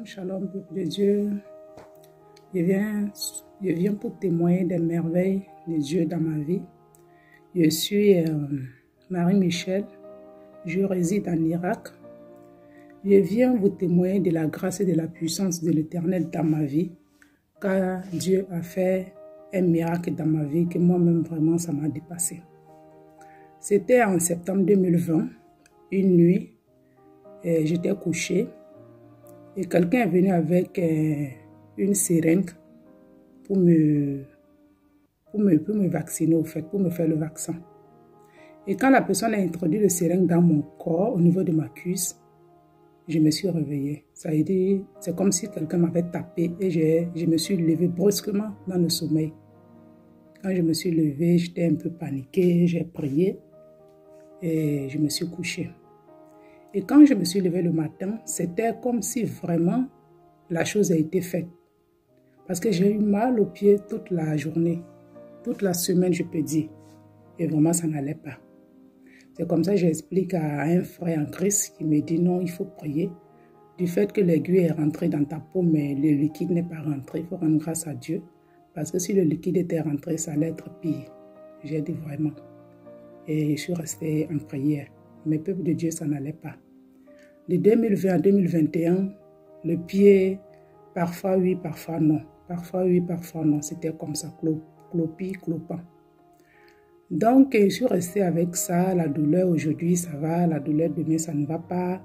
Shalom, shalom, peuple de Dieu. Je viens pour témoigner des merveilles de Dieu dans ma vie. Je suis Marie-Michel. Je réside en Irak. Je viens vous témoigner de la grâce et de la puissance de l'Éternel dans ma vie. Car Dieu a fait un miracle dans ma vie que moi-même vraiment ça m'a dépassé. C'était en septembre 2020, une nuit, j'étais couchée et quelqu'un est venu avec une seringue pour me vacciner, au fait, pour me faire le vaccin. Et quand la personne a introduit le seringue dans mon corps, au niveau de ma cuisse, je me suis réveillée. Ça a été, c'est comme si quelqu'un m'avait tapé et je me suis levée brusquement dans le sommeil. Quand je me suis levée, j'étais un peu paniquée, j'ai prié et je me suis couchée. Et quand je me suis levée le matin, c'était comme si vraiment la chose a été faite. Parce que j'ai eu mal aux pieds toute la journée, toute la semaine, je peux dire. Et vraiment, ça n'allait pas. C'est comme ça que j'explique à un frère en Christ qui me dit non, il faut prier. Du fait que l'aiguille est rentrée dans ta peau, mais le liquide n'est pas rentré, il faut rendre grâce à Dieu. Parce que si le liquide était rentré, ça allait être pire. J'ai dit vraiment. Et je suis restée en prière. Mais peuple de Dieu, ça n'allait pas. De 2020 à 2021, le pied, parfois oui, parfois non. Parfois oui, parfois non. C'était comme ça, clopi, clopant. Donc, je suis restée avec ça. La douleur aujourd'hui, ça va. La douleur demain, ça ne va pas.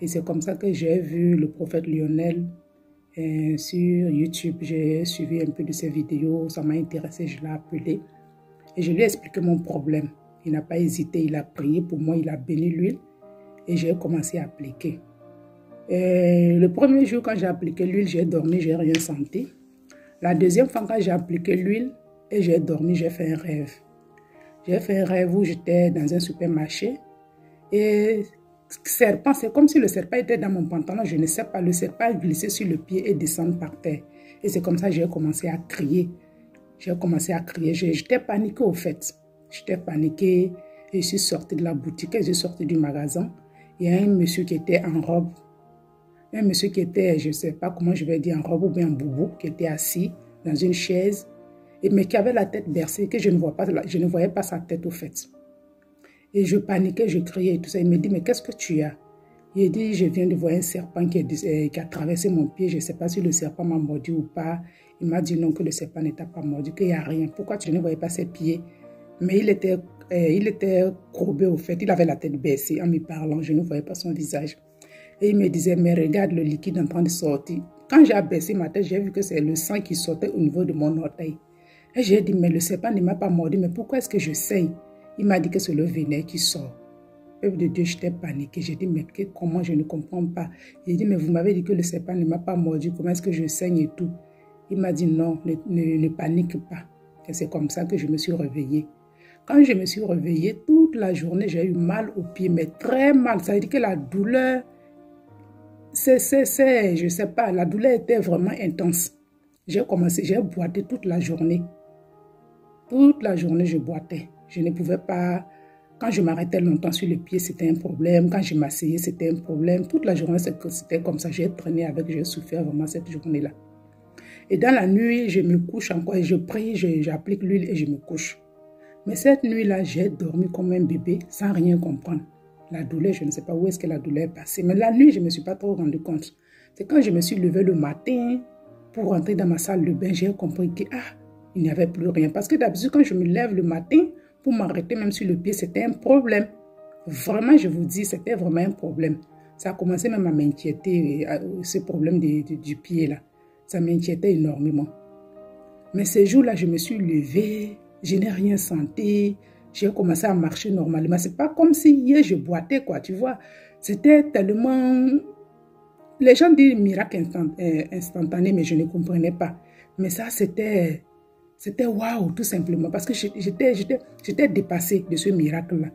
Et c'est comme ça que j'ai vu le prophète Lionel sur YouTube. J'ai suivi un peu de ses vidéos. Ça m'a intéressé, je l'ai appelé. Et je lui ai expliqué mon problème. Il n'a pas hésité, il a prié pour moi, il a béni l'huile. Et j'ai commencé à appliquer. Le premier jour, quand j'ai appliqué l'huile, j'ai dormi, j'ai rien senti. La deuxième fois, quand j'ai appliqué l'huile et j'ai dormi, j'ai fait un rêve. J'ai fait un rêve où j'étais dans un supermarché. Et serpent, c'est comme si le serpent était dans mon pantalon, je ne sais pas. Le serpent glissait sur le pied et descendait par terre. Et c'est comme ça que j'ai commencé à crier. J'étais paniquée au fait. J'étais paniquée et je suis sortie de la boutique et je suis sortie du magasin. Il y a un monsieur qui était en robe. Un monsieur qui était, je ne sais pas comment je vais dire, en robe ou bien en boubou, qui était assis dans une chaise, mais qui avait la tête bercée, que je ne voyais pas sa tête au fait. Et je paniquais, je criais et tout ça. Il me dit, mais qu'est-ce que tu as? Il dit, je viens de voir un serpent qui a traversé mon pied. Je ne sais pas si le serpent m'a mordu ou pas. Il m'a dit non, que le serpent n'était pas mordu, qu'il n'y a rien. Pourquoi tu ne voyais pas ses pieds? Mais il était courbé au fait. Il avait la tête baissée en me parlant. Je ne voyais pas son visage. Et il me disait, mais regarde le liquide en train de sortir. Quand j'ai abaissé ma tête, j'ai vu que c'est le sang qui sortait au niveau de mon orteil. Et j'ai dit, mais le serpent ne m'a pas mordu. Mais pourquoi est-ce que je saigne? Il m'a dit que c'est le venin qui sort. Peuple de Dieu, j'étais paniquée. J'ai dit, mais comment je ne comprends pas? J'ai dit, mais vous m'avez dit que le serpent ne m'a pas mordu. Comment est-ce que je saigne et tout? Il m'a dit, non, ne panique pas. Et c'est comme ça que je me suis réveillée. Quand je me suis réveillée, toute la journée, j'ai eu mal aux pieds, mais très mal. Ça veut dire que la douleur, je ne sais pas, la douleur était vraiment intense. J'ai boité toute la journée. Toute la journée, je boitais. Je ne pouvais pas, quand je m'arrêtais longtemps sur les pieds, c'était un problème. Quand je m'asseyais, c'était un problème. Toute la journée, c'était comme ça. J'ai traîné avec, j'ai souffert vraiment cette journée-là. Et dans la nuit, je me couche encore et je prie, j'applique l'huile et je me couche. Mais cette nuit-là, j'ai dormi comme un bébé sans rien comprendre. La douleur, je ne sais pas où est-ce que la douleur est passée. Mais la nuit, je ne me suis pas trop rendu compte. C'est quand je me suis levée le matin pour rentrer dans ma salle de bain, j'ai compris que il n'y avait plus rien. Parce que d'habitude, quand je me lève le matin pour m'arrêter même sur le pied, c'était un problème. Vraiment, je vous dis, c'était vraiment un problème. Ça a commencé même à m'inquiéter, ce problème du pied là. Ça m'inquiétait énormément. Mais ces jours-là, je me suis levée. Je n'ai rien senti, j'ai commencé à marcher normalement. C'est pas comme si hier je boitais, quoi, tu vois. C'était tellement... Les gens disent miracle instantané, mais je ne comprenais pas. Mais ça, c'était waouh, tout simplement. Parce que j'étais dépassée de ce miracle-là.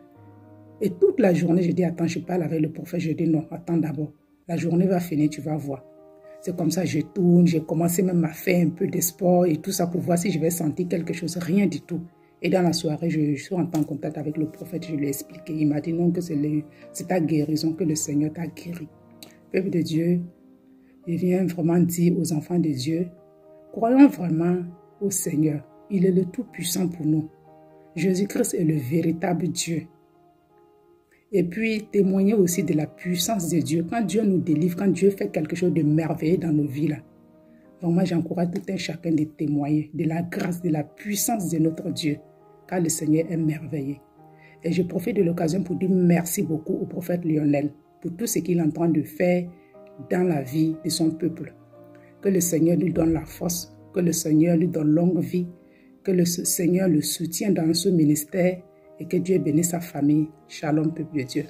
Et toute la journée, je dis, attends, je parle avec le prophète. Je dis, non, attends d'abord. La journée va finir, tu vas voir. C'est comme ça, je tourne, j'ai commencé même à faire un peu de sport et tout ça pour voir si je vais sentir quelque chose. Rien du tout. Et dans la soirée, je suis en contact avec le prophète, je lui ai expliqué. Il m'a dit non, que c'est ta guérison, que le Seigneur t'a guéri. Peuple de Dieu, Je viens vraiment dire aux enfants de Dieu, croyons vraiment au Seigneur. Il est le Tout-Puissant pour nous. Jésus-Christ est le véritable Dieu. Et puis, témoigner aussi de la puissance de Dieu. Quand Dieu nous délivre, quand Dieu fait quelque chose de merveilleux dans nos vies, là, vraiment, j'encourage tout un chacun de témoigner de la grâce, de la puissance de notre Dieu, car le Seigneur est merveilleux. Et je profite de l'occasion pour dire merci beaucoup au prophète Lionel pour tout ce qu'il est en train de faire dans la vie de son peuple. Que le Seigneur lui donne la force, que le Seigneur lui donne longue vie, que le Seigneur le soutienne dans ce ministère et que Dieu bénisse sa famille. Shalom, peuple de Dieu.